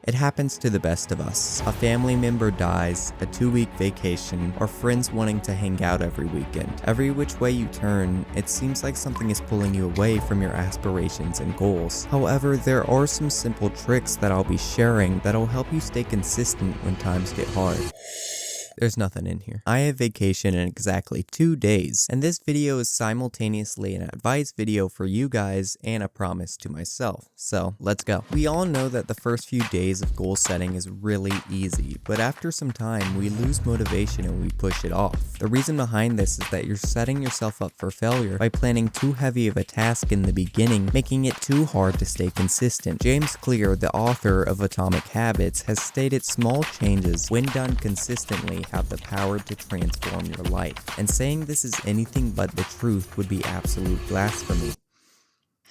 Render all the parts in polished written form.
It happens to the best of us. A family member dies, a 2-week vacation, or friends wanting to hang out every weekend. Every which way you turn, it seems like something is pulling you away from your aspirations and goals. However, there are some simple tricks that I'll be sharing that'll help you stay consistent when times get hard. There's nothing in here. I have vacation in exactly 2 days, and this video is simultaneously an advice video for you guys and a promise to myself. So let's go. We all know that the first few days of goal setting is really easy, but after some time we lose motivation and we push it off. The reason behind this is that you're setting yourself up for failure by planning too heavy of a task in the beginning, making it too hard to stay consistent. James Clear, the author of Atomic Habits, has stated small changes, when done consistently, have the power to transform your life. And saying this is anything but the truth would be absolute blasphemy.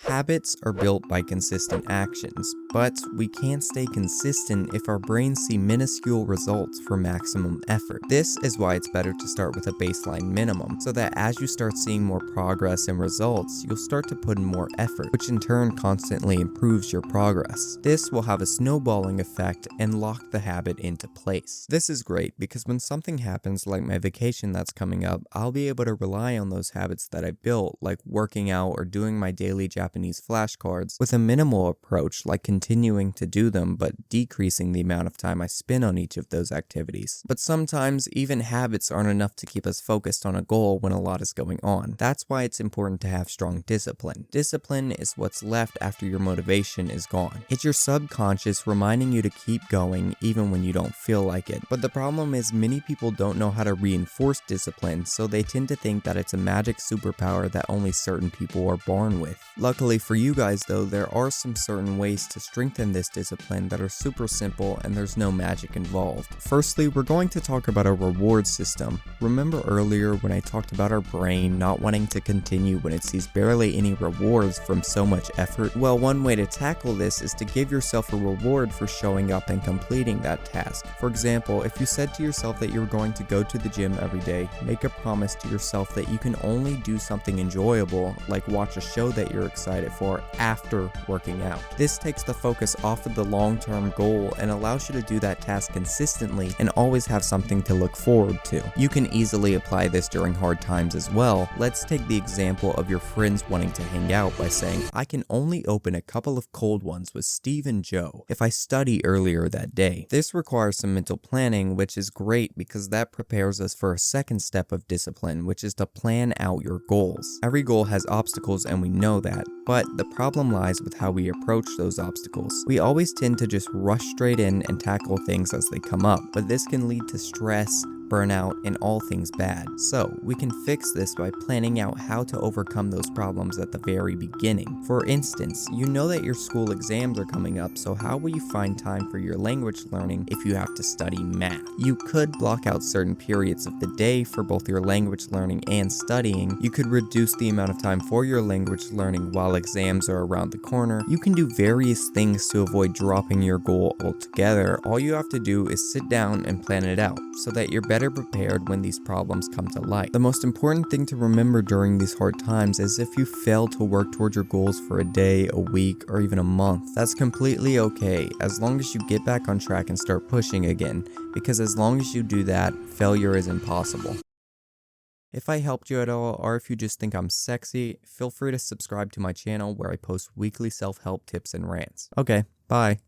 Habits are built by consistent actions, but we can't stay consistent if our brains see minuscule results for maximum effort. This is why it's better to start with a baseline minimum, so that as you start seeing more progress and results, you'll start to put in more effort, which in turn constantly improves your progress. This will have a snowballing effect and lock the habit into place. This is great because when something happens like my vacation that's coming up, I'll be able to rely on those habits that I built, like working out or doing my daily Japanese flashcards, with a minimal approach like continuing to do them but decreasing the amount of time I spend on each of those activities. But sometimes even habits aren't enough to keep us focused on a goal when a lot is going on. That's why it's important to have strong discipline. Discipline is what's left after your motivation is gone. It's your subconscious reminding you to keep going even when you don't feel like it. But the problem is many people don't know how to reinforce discipline, so they tend to think that it's a magic superpower that only certain people are born with. Luckily for you guys though, there are some certain ways to strengthen this discipline that are super simple and there's no magic involved. Firstly, we're going to talk about a reward system. Remember earlier when I talked about our brain not wanting to continue when it sees barely any rewards from so much effort? Well, one way to tackle this is to give yourself a reward for showing up and completing that task. For example, if you said to yourself that you're going to go to the gym every day, make a promise to yourself that you can only do something enjoyable, like watch a show that you're excited for after working out. This takes the focus off of the long-term goal and allows you to do that task consistently and always have something to look forward to. You can easily apply this during hard times as well. Let's take the example of your friends wanting to hang out by saying, I can only open a couple of cold ones with Steve and Joe if I study earlier that day. This requires some mental planning, which is great because that prepares us for a second step of discipline, which is to plan out your goals. Every goal has obstacles and we know that, but the problem lies with how we approach those obstacles. We always tend to just rush straight in and tackle things as they come up, but this can lead to stress, burnout, and all things bad. So we can fix this by planning out how to overcome those problems at the very beginning. For instance, you know that your school exams are coming up, so how will you find time for your language learning if you have to study math? You could block out certain periods of the day for both your language learning and studying. You could reduce the amount of time for your language learning while exams are around the corner. You can do various things to avoid dropping your goal altogether. All you have to do is sit down and plan it out so that you're better prepared when these problems come to light. The most important thing to remember during these hard times is if you fail to work towards your goals for a day, a week, or even a month, that's completely okay as long as you get back on track and start pushing again, because as long as you do that, failure is impossible. If I helped you at all, or if you just think I'm sexy, feel free to subscribe to my channel where I post weekly self-help tips and rants. Okay, bye.